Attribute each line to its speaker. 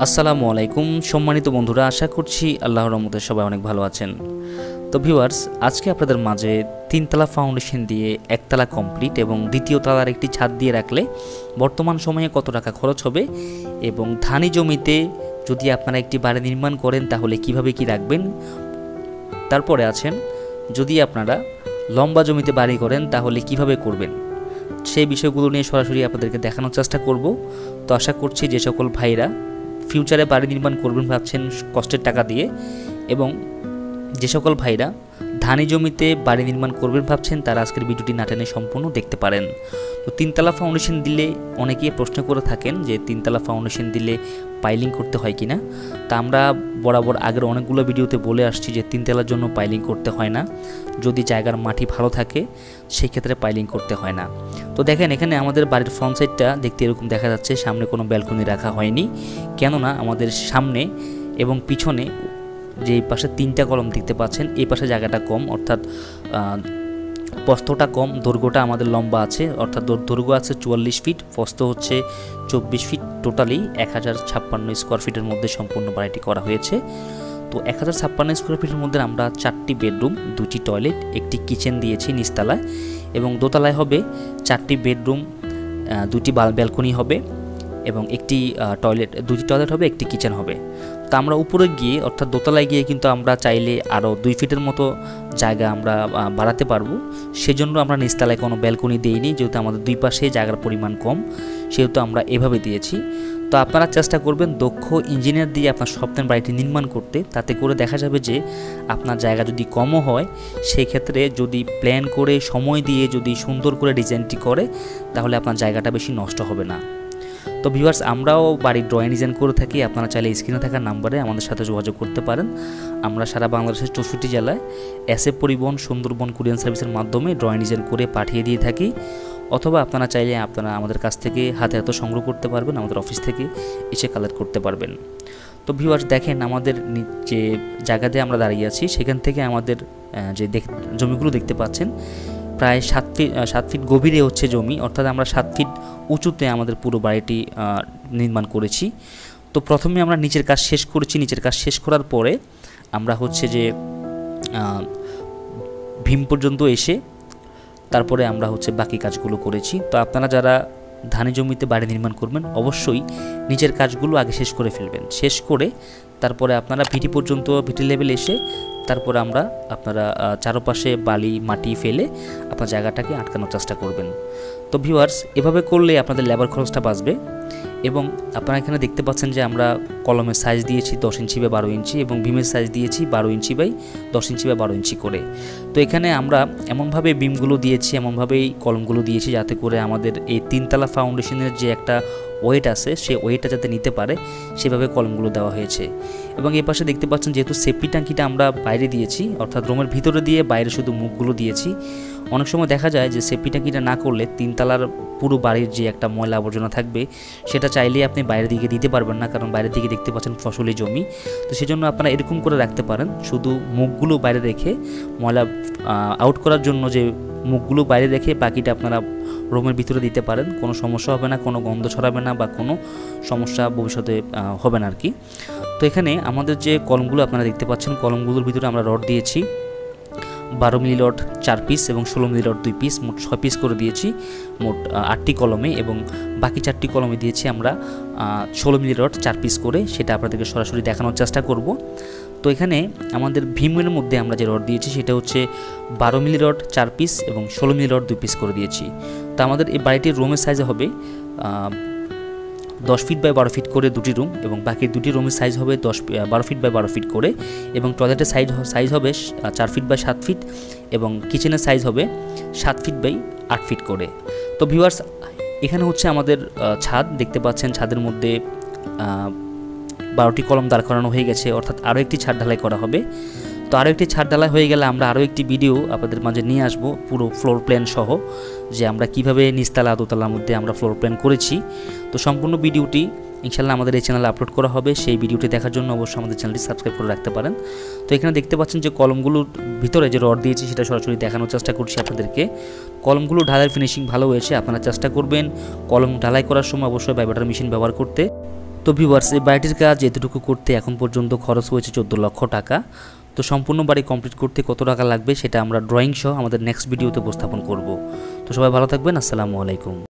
Speaker 1: আসসালামু আলাইকুম সম্মানিত বন্ধুরা, আশা করছি আল্লাহর রহমতে সবাই অনেক ভালো আছেন। তো ভিউয়ার্স, আজকে আপনাদের মাঝে তিনতলা ফাউন্ডেশন দিয়ে একতলা কমপ্লিট এবং দ্বিতীয় তলার একটি ছাদ দিয়ে রাখলে বর্তমান সময়ে কত টাকা খরচ হবে এবং ধানি জমিতে যদি আপনারা একটি বাড়ি নির্মাণ করেন তাহলে কিভাবে কি রাখবেন, তারপরে আছেন যদি আপনারা লম্বা জমিতে বাড়ি করেন তাহলে কিভাবে করবেন, সেই বিষয়গুলো নিয়ে সরাসরি আপনাদেরকে দেখানোর চেষ্টা করব। তো আশা করছি যে সকল ভাইরা ফিউচারে বাড়ি নির্মাণ করবেন ভাবছেন কষ্টের টাকা দিয়ে, এবং যে সকল ভাইরা ধানি জমিতে বাড়ি নির্মাণ করবেন ভাবছেন তারা আজকের ভিডিওটি না টেনে সম্পূর্ণ দেখতে পারেন। তো তিনতলা ফাউন্ডেশন দিলে অনেকেই প্রশ্ন করে থাকেন যে তিনতলা ফাউন্ডেশন দিলে পাইলিং করতে হয় কিনা। তা আমরা বরাবর আগের অনেকগুলো ভিডিওতে বলে আসছি যে তিনতলার জন্য পাইলিং করতে হয় না, যদি জায়গার মাটি ভালো থাকে সেই ক্ষেত্রে পাইলিং করতে হয় না। তো দেখেন এখানে আমাদের বাড়ির ফ্রন্ট সাইডটা দেখতে এরকম দেখা যাচ্ছে, সামনে কোনো ব্যালকনি রাখা হয়নি, কেননা আমাদের সামনে এবং পিছনে যে পাশে তিনটা কলম দেখতে পাচ্ছেন এই পাশে জায়গাটা কম, অর্থাৎ প্রস্থটা কম, দৈর্ঘ্যটা আমাদের লম্বা আছে, অর্থাৎ দৈর্ঘ্য আছে 44 ফিট, প্রস্থ হচ্ছে 24 ফিট, টোটালি 1056 স্কোয়ার ফিটের মধ্যে সম্পূর্ণ বাড়িটি করা হয়েছে। তো 1056 স্কোয়ার ফিটের মধ্যে আমরা 4টি বেডরুম, 2টি টয়লেট, একটি কিচেন দিয়েছি নিচতলায়, এবং দোতলায় হবে 4টি বেডরুম, 2টি ব্যালকনি হবে এবং একটি টয়লেট, 2টি টয়লেট হবে, একটি কিচেন হবে। তো আমরা উপরে গিয়ে অর্থাৎ দোতলায় গিয়ে কিন্তু আমরা চাইলে আরও 2 ফিটের মতো জায়গা আমরা বাড়াতে পারবো, সেজন্য আমরা নিচতলায় কোনো ব্যালকনি দিইনি, যেহেতু আমাদের দুই পাশে জায়গার পরিমাণ কম সেহেতু আমরা এভাবে দিয়েছি। তো আপনারা চেষ্টা করবেন দক্ষ ইঞ্জিনিয়ার দিয়ে আপনার স্বপ্নের বাড়িটি নির্মাণ করতে, তাতে করে দেখা যাবে যে আপনার জায়গা যদি কমও হয় সেই ক্ষেত্রে যদি প্ল্যান করে সময় দিয়ে যদি সুন্দর করে ডিজাইনটি করে তাহলে আপনার জায়গাটা বেশি নষ্ট হবে না। তো ভিউয়ার্স, আমরাও বাড়ির ড্রয়িং ডিজাইন করে থাকি, আপনারা চাইলে স্ক্রিনে থাকা নাম্বারে আমাদের সাথে যোগাযোগ করতে পারেন। আমরা সারা বাংলাদেশের 64 জেলায় এসএফ পরিবহন, সুন্দরবন কুরিয়ার সার্ভিসের মাধ্যমে ড্রয়িং ডিজাইন করে পাঠিয়ে দিয়ে থাকি, অথবা আপনারা চাইলে আপনারা আমাদের কাছ থেকে হাতে হাতে সংগ্রহ করতে পারবেন, আমাদের অফিস থেকে এসে কালেক্ট করতে পারবেন। তো ভিউয়ার্স দেখেন, আমাদের যে জায়গাতে আমরা দাঁড়িয়ে আছি সেখান থেকে আমাদের যে জমিগুলো দেখতে পাচ্ছেন প্রায় 7 ফিট গভীরে হচ্ছে জমি, অর্থাৎ আমরা 7 ফিট উঁচুতে আমাদের পুরো বাড়িটি নির্মাণ করেছি। তো প্রথমে আমরা নিচের কাজ শেষ করেছি, নিচের কাজ শেষ করার পরে আমরা হচ্ছে যে ভীম পর্যন্ত এসে তারপরে আমরা হচ্ছে বাকি কাজগুলো করেছি। তো আপনারা যারা ধানি জমিতে বাড়ি নির্মাণ করবেন অবশ্যই নিচের কাজগুলো আগে শেষ করে ফেলবেন, শেষ করে তারপরে আপনারা ভিটি পর্যন্ত, ভিটি লেভেল এসে তারপরে আপনারা চারপাশে বালি মাটি ফেলে আপনার জায়গাটাকে আটকানোর চেষ্টা করবেন। তো ভিউয়ার্স, এভাবে করলে আপনাদের লেবার খরচটা বাঁচবে। এবং আপনারা এখানে দেখতে পাচ্ছেন যে আমরা কলমের সাইজ দিয়েছি 10 ইঞ্চি বাই 12 ইঞ্চি এবং ভীমের সাইজ দিয়েছি 12 ইঞ্চি বাই 10 ইঞ্চি বাই 12 ইঞ্চি করে। তো এখানে আমরা এমনভাবে বিমগুলো দিয়েছি, এমনভাবেই কলমগুলো দিয়েছি যাতে করে আমাদের এই তিনতলা ফাউন্ডেশনের যে একটা ওয়েট আছে সেই ওয়েটটা যাতে নিতে পারে সেভাবে কলমগুলো দেওয়া হয়েছে। এবং এই পাশে দেখতে পাচ্ছেন যেহেতু সেফটি ট্যাঙ্কিটা আমরা বাইরে দিয়েছি, অর্থাৎ রুমের ভিতরে দিয়ে বাইরে শুধু মুখগুলো দিয়েছি। অনেক সময় দেখা যায় যে সেফটি ট্যাঙ্কিটা না করলে তিনতলার পুরো বাড়ির যে একটা ময়লা আবর্জনা থাকবে সেটা চাইলেই আপনি বাইরের দিকে দিতে পারবেন না, কারণ বাইরের দিকে দেখতে পাচ্ছেন ফসলি জমি। তো সেজন্য আপনারা এরকম করে রাখতে পারেন, শুধু মুখগুলো বাইরে রেখে ময়লা আউট করার জন্য যে মুখগুলো বাইরে রেখে বাকিটা আপনারা রুমের ভিতরে দিতে পারেন, কোনো সমস্যা হবে না, কোনো গন্ধ ছড়াবে না বা কোনো সমস্যা ভবিষ্যতে হবে না আর কি। তো এখানে আমাদের যে কলমগুলো আপনারা দেখতে পাচ্ছেন, কলমগুলোর ভিতরে আমরা রড দিয়েছি 12 মিলি রড 4 পিস এবং 16 মিলি রড 2 পিস, মোট 6 পিস করে দিয়েছি মোট 8টি কলমে, এবং বাকি 4টি কলমে দিয়েছি আমরা 16 মিলি রড 4 পিস করে, সেটা আপনাদেরকে সরাসরি দেখানোর চেষ্টা করব। তো এখানে আমাদের ভীমের মধ্যে আমরা যে রড দিয়েছি সেটা হচ্ছে 12 মিলি রড 4 পিস এবং 16 মিলি রড 2 পিস করে দিয়েছি। তো আমাদের এই বাড়িটির রুমের সাইজে হবে 10 ফিট বাই 12 ফিট করে 2টি রুম, এবং বাকি 2টি রুমের সাইজ হবে 12 ফিট বাই 12 ফিট করে, এবং টয়লেটের সাইজ হবে 4 ফিট বাই 7 ফিট, এবং কিচেনের সাইজ হবে 7 ফিট বাই 8 ফিট করে। তো ভিউয়ার্স, এখানে হচ্ছে আমাদের ছাদ দেখতে পাচ্ছেন, ছাদের মধ্যে 12টি কলম দাঁড় করানো হয়ে গেছে, অর্থাৎ আরও একটি ছাদ ঢালাই করা হবে। তো আরও একটি ছাদ ঢালাই হয়ে গেলে আমরা আরও একটি ভিডিও আপনাদের মাঝে নিয়ে আসব পুরো ফ্লোর প্ল্যান সহ, যে আমরা কিভাবে নিচতলা দোতলার মধ্যে আমরা ফ্লোর প্ল্যান করেছি। তো সম্পূর্ণ ভিডিওটি ইনশাল্লাহ আমাদের এই চ্যানেলে আপলোড করা হবে, সেই ভিডিওটি দেখার জন্য অবশ্যই আমাদের চ্যানেলটি সাবস্ক্রাইব করে রাখতে পারেন। তো এখানে দেখতে পাচ্ছেন যে কলমগুলোর ভিতরে যে রড দিয়েছি সেটা সরাসরি দেখানোর চেষ্টা করছি আপনাদেরকে। কলমগুলো ঢালাই ফিনিশিং ভালো হয়েছে, আপনারা চেষ্টা করবেন কলম ঢালাই করার সময় অবশ্যই ভাইব্রেটর মেশিন ব্যবহার করতে। তো ভিউয়ার্স, এই বাড়িটির কাজ এতটুকু করতে এখন পর্যন্ত খরচ হয়েছে 14 লক্ষ টাকা। তো সম্পূর্ণ বাড়ি কমপ্লিট করতে কত টাকা লাগবে সেটা আমরা ড্রয়িং সহ আমাদের নেক্সট ভিডিওতে উপস্থাপন করব। তো সবাই ভালো থাকবেন, আসসালামু আলাইকুম।